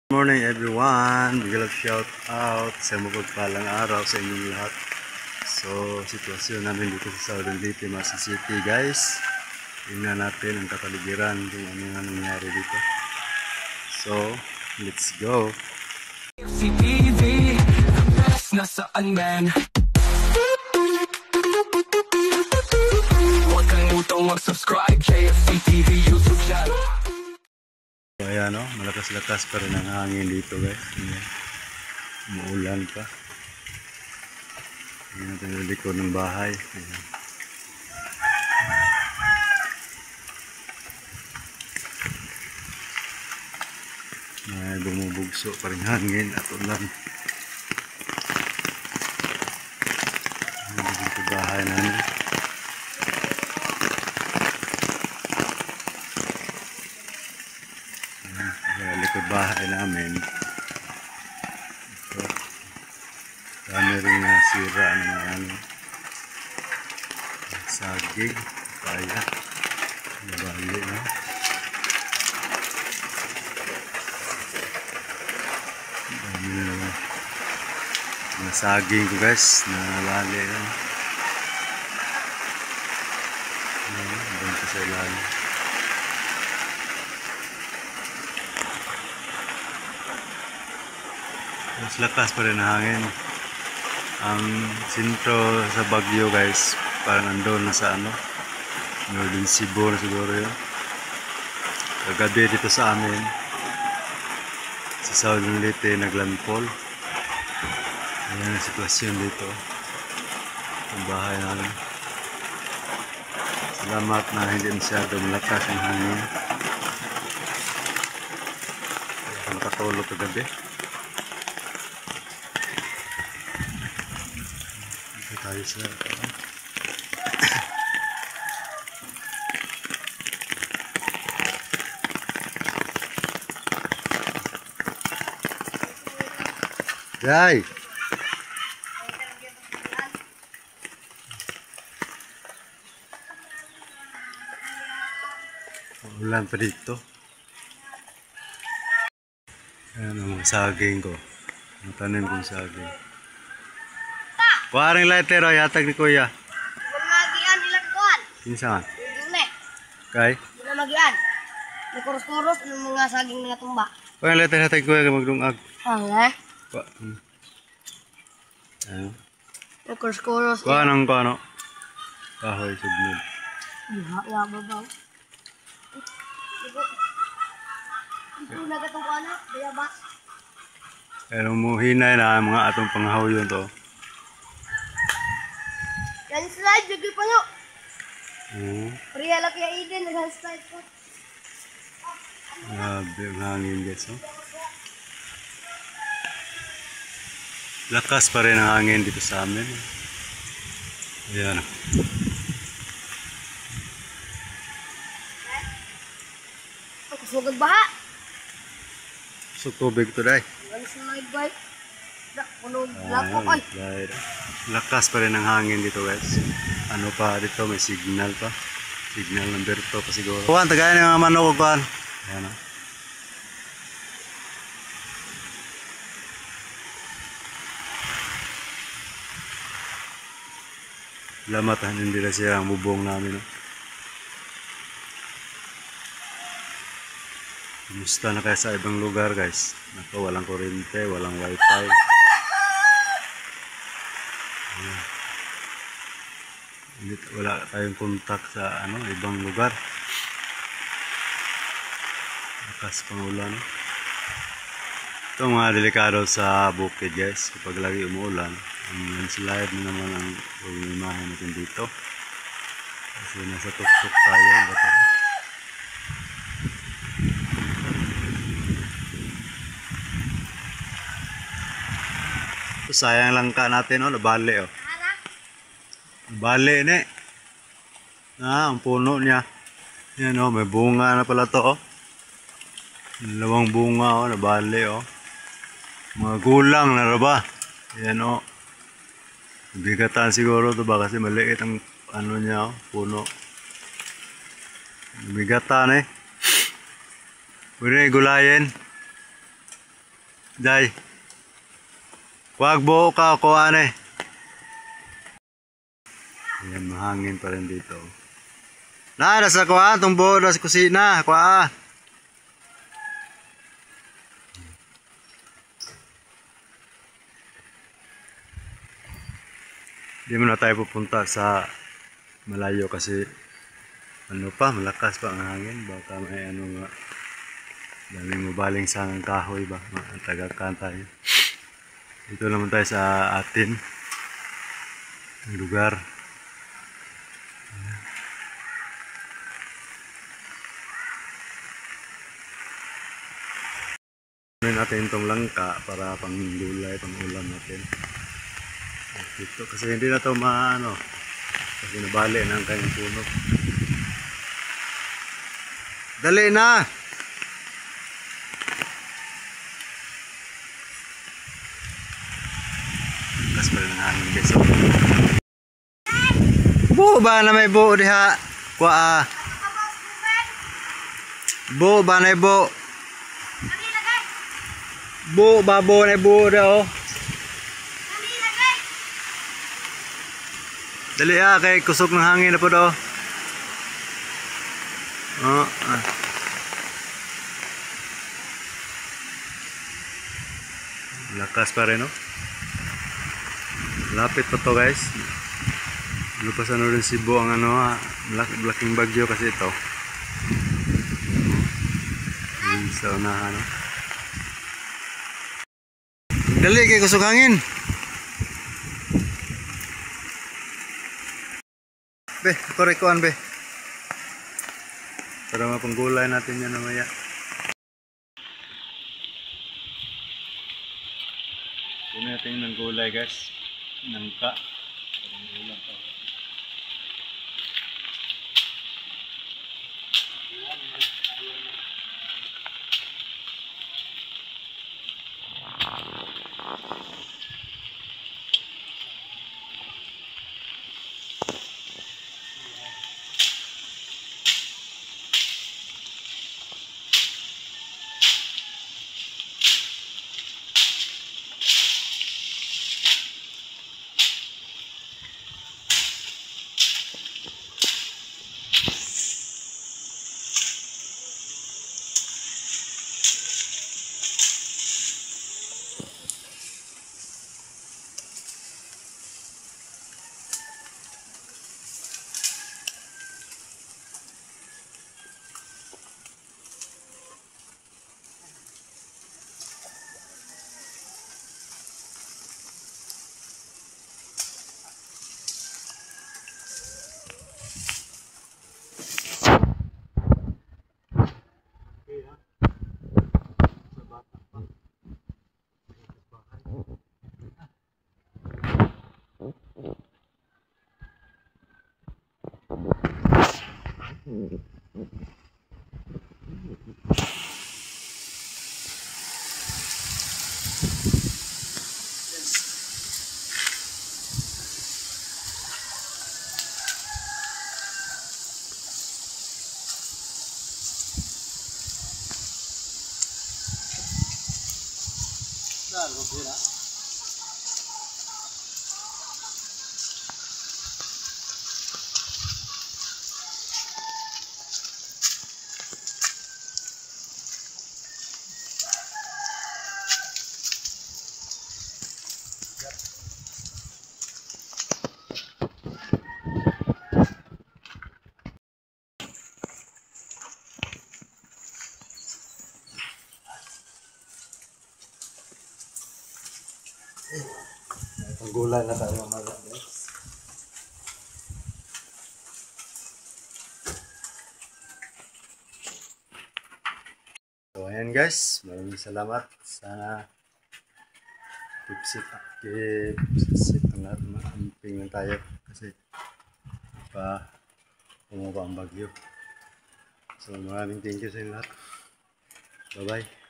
Good morning everyone, biglang shout out sa mapagpalang araw sa inyong lahat. So, sitwasyon namin dito sa Southern Leyte, Masi City guys. Tingnan natin ang kapaligiran kung ano nga nangyari dito. So, let's go. JFC-TV, the best nasaan man. Huwag kalimutang mag-subscribe, JFC-TV YouTube channel. So, ayan o, malakas-lakas pa rin ang hangin dito guys. Umuulan pa. Ayan natin yung likod ng bahay. Ayan. May bumubugso pa rin hangin at ulan. Ayan dito bahay namin. Likod bahay namin ito, dami rin na sira ng ano, saging, kaya nabali na dami na mga saging ko guys, nabali na doon ko sa ilalim. Mas lakas pa rin ang hangin. Ang sentro sa Baguio guys, parang nandun na sa ano, Northern Cebu na siguro yun. Kagabi dito sa amin, sa Southern Leyte, naglandfall. Ayan ang sitwasyon dito. Ang bahay namin. Salamat na hindi masyado malakas ang hangin. Nakatulog kagabi. Tayo sa Jai. Ulan pa dito. Ayan ang saging ko. Natanim kong saging. Waring lighter o yatag ni kuya. Wala magian ilang kuan. Kinsa man? Dune. Kay? Wala magian. May kuros-kuros ng mga saging nga tumba. Waring lighter hatag kuya magdungag. Hala. Wa. Ayan. May kuros-kuros. Kuha nang ano? Kahoy subnod. Ya babaw. Ito na gatong kuan na, kaya ba? Pero muhinay na ang mga atong panghawyon to. Landslide, bigay pa nyo. Priya lang kaya Eden, nag-landslide ko. Grabe ang hangin guys. Oh. Lakas pa rin ang hangin dito sa amin. Ayan. Kusugod baha. So tubig to day. Landslide ba? Punog lapok ay. Lakas pa rin ang hangin dito guys. Ano pa dito, may signal pa. Signal number 2 pa siguro. Kuhan, tagayan yung mga manok ko kuhan. Ayan o. Salamat ha, hindi na siya ang bubong namin. Kumusta na kaya sa ibang lugar guys? Nako, walang kuryente, walang wifi. Wala tayong kontak sa ano, ibang lugar. Lakas pang ulan. Ito mga delikado sa bukid guys. Kapag lagi umuulan, ang landslide na naman ang imahe natin dito. Kasi nasa tuktok tayo. Sayang lang ka natin, oh, nabali, oh. Nabali, ne. Ang puno niya. Yan, oh, may bunga na pala to, oh. Dalawang bunga, oh, nabali, oh. Mga gulang na ba? Yan, oh. Bigatan siguro to ba kasi maliit ang ano niya, oh, puno. Bigatan, eh. Pwede gulayin. Day. Wag buo ka kuan eh. Ayan, mahangin pa rin dito. Nasa kuan, itong buo na sa kusina. Kuan. Di mo na tayo pupunta sa malayo kasi ano pa, malakas pa ang hangin. Baka may ano nga. Daming mabaling sangang kahoy ba? Tagakan tayo. Dito naman tayo sa atin. Ang lugar. Gawin natin itong langka para panggulay, pangulam natin. Dito, kasi hindi na ito maano. Kasi nabali na ang kanyang puno. Dali na! Lakas pa rin ang hangin guys. Buo ba na may buo diha? Kuha. Buo ba na may buo? Buo ba buo na buo diha oh? Dali kay kusog ng hangin na po daw. Oh, lakas pa rin oh. Lapit pa to guys. Lupas ano rin Cebu ang ano malaking bagyo kasi ito. Yung sa unahan oh. Dali kay kusog hangin. Be, korekuan be. Para mapanggulay natin yan namaya. Kunin natin yung gulay guys. Nangka. Ulam pa. Gulay na tayo mga guys. So ayan guys, maraming salamat. Sana keep ang lahat, maamping lang tayo kasi pa bumaba ang bagyo. So maraming thank you sa inyo lahat. Bye bye.